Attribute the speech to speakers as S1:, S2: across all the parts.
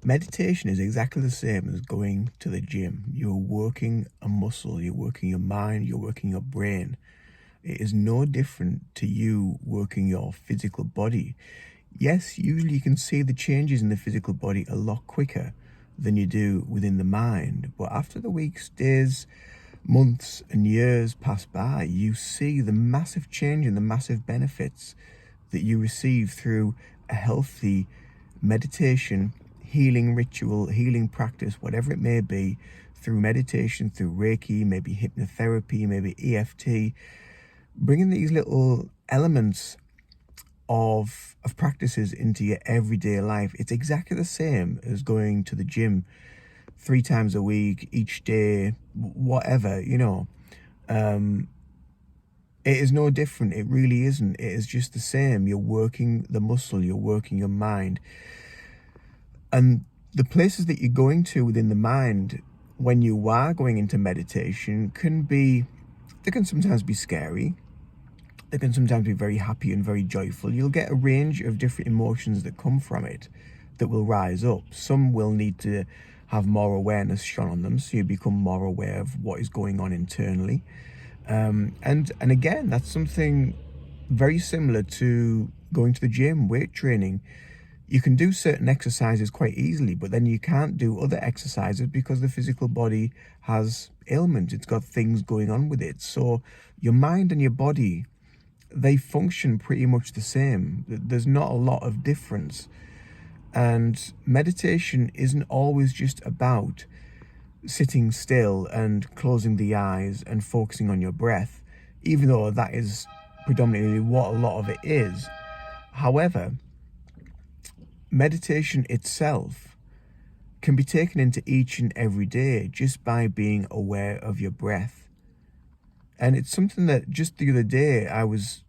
S1: Meditation is exactly the same as going to the gym. You're working a muscle, you're working your mind, you're working your brain. It is no different to you working your physical body. Yes, usually you can see the changes in the physical body a lot quicker than you do within the mind. But after the weeks, days, months, and years pass by, you see the massive change and the massive benefits that you receive through a healthy meditation, healing ritual, healing practice, whatever it may be, through meditation, through Reiki, maybe hypnotherapy, maybe EFT, bringing these little elements of practices into your everyday life. It's exactly the same as going to the gym 3 times a week, each day, whatever, Um, it is no different. It really isn't. It is just the same. You're working the muscle, you're working your mind. And the places that you're going to within the mind when you are going into meditation they can sometimes be scary. They can sometimes be very happy and very joyful. You'll get a range of different emotions that come from it that will rise up. Some will need to have more awareness shone on them, so you become more aware of what is going on internally. And again, that's something very similar to going to the gym, weight training. You can do certain exercises quite easily, but then you can't do other exercises because the physical body has ailments. It's got things going on with it. So your mind and your body, they function pretty much the same. There's not a lot of difference. And meditation isn't always just about sitting still and closing the eyes and focusing on your breath, even though that is predominantly what a lot of it is. However, meditation itself can be taken into each and every day just by being aware of your breath. And it's something that just the other day I was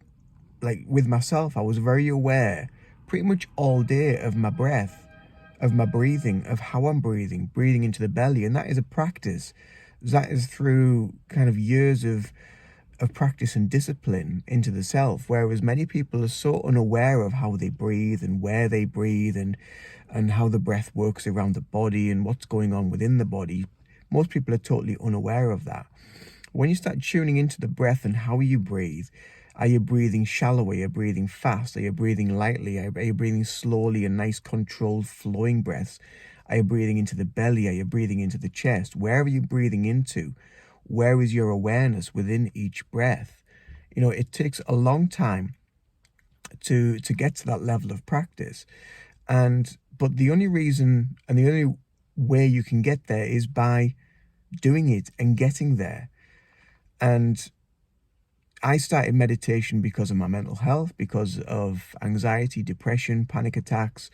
S1: with myself, I was very aware pretty much all day of my breath, of my breathing, of how I'm breathing into the belly. And that is a practice. That is through kind of years of practice and discipline into the self, whereas many people are so unaware of how they breathe and where they breathe and how the breath works around the body and what's going on within the body. Most people are totally unaware of that. When you start tuning into the breath and how you breathe, are you breathing shallow? Are you breathing fast? Are you breathing lightly? Are you breathing slowly and nice controlled flowing breaths? Are you breathing into the belly? Are you breathing into the chest? Where are you breathing into? Where is your awareness within each breath? It takes a long time to get to that level of practice. But the only reason and the only way you can get there is by doing it and getting there. And I started meditation because of my mental health, because of anxiety, depression, panic attacks,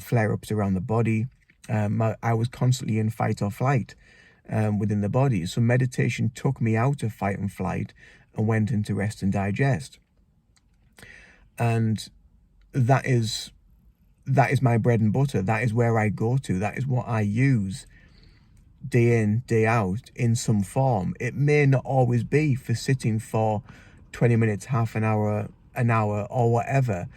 S1: flare-ups around the body. I was constantly in fight or flight within the body. So meditation took me out of fight and flight and went into rest and digest. And that is my bread and butter. That is where I go to. That is what I use day in, day out in some form. It may not always be for sitting for 20 minutes, half an hour, or whatever,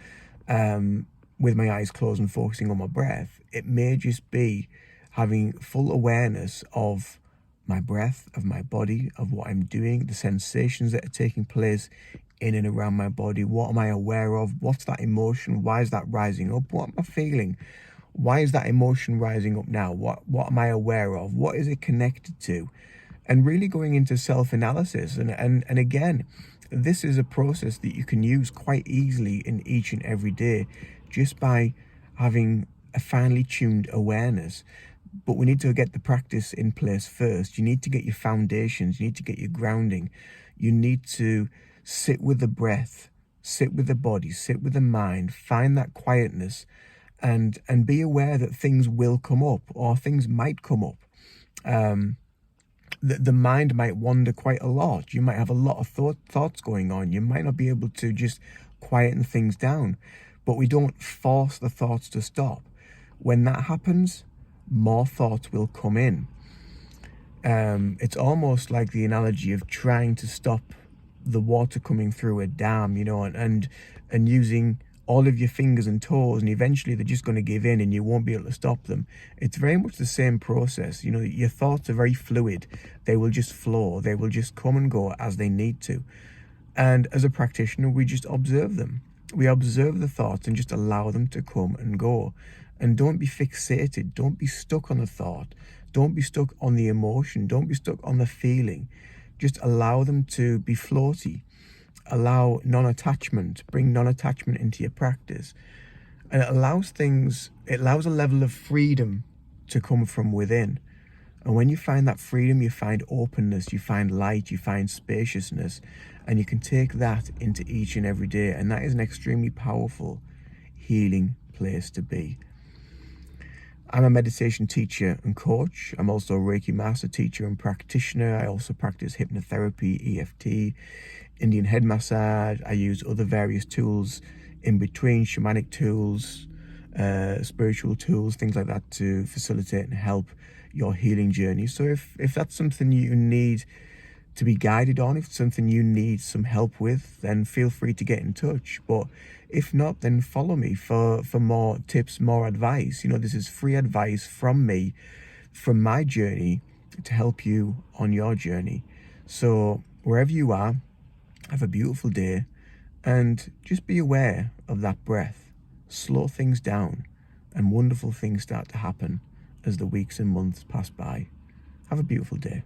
S1: with my eyes closed and focusing on my breath. It may just be having full awareness of my breath, of my body, of what I'm doing, the sensations that are taking place in and around my body. What am I aware of? What's that emotion? Why is that rising up? What am I feeling? Why is that emotion rising up now? What am I aware of? What is it connected to? And really going into self-analysis. And again, this is a process that you can use quite easily in each and every day just by having a finely tuned awareness. But we need to get the practice in place first. You need to get your foundations. You need to get your grounding. You need to sit with the breath, sit with the body, sit with the mind, find that quietness, and be aware that things will come up, or things might come up. The mind might wander quite a lot. You might have a lot of thoughts going on. You might not be able to just quieten things down, but we don't force the thoughts to stop. When that happens, more thoughts will come in. It's almost like the analogy of trying to stop the water coming through a dam, and using all of your fingers and toes, and eventually they're just going to give in and you won't be able to stop them. It's very much the same process. Your thoughts are very fluid. They will just flow. They will just come and go as they need to. And as a practitioner, we just observe them. We observe the thoughts and just allow them to come and go. And don't be fixated. Don't be stuck on the thought. Don't be stuck on the emotion. Don't be stuck on the feeling. Just allow them to be floaty. Allow non-attachment. Bring non-attachment into your practice. And it allows a level of freedom to come from within. And when you find that freedom, you find openness, you find light, you find spaciousness, and you can take that into each and every day. And that is an extremely powerful, healing place to be. I'm a meditation teacher and coach. I'm also a Reiki master teacher and practitioner. I also practice hypnotherapy, EFT, Indian head massage. I use other various tools in between, shamanic tools, spiritual tools, things like that, to facilitate and help your healing journey. So if that's something you need to be guided on, if it's something you need some help with, then feel free to get in touch. But if not, then follow me for more tips, more advice. This is free advice from me, from my journey, to help you on your journey. So wherever you are, have a beautiful day, and just be aware of that breath. Slow things down, and wonderful things start to happen as the weeks and months pass by. Have a beautiful day.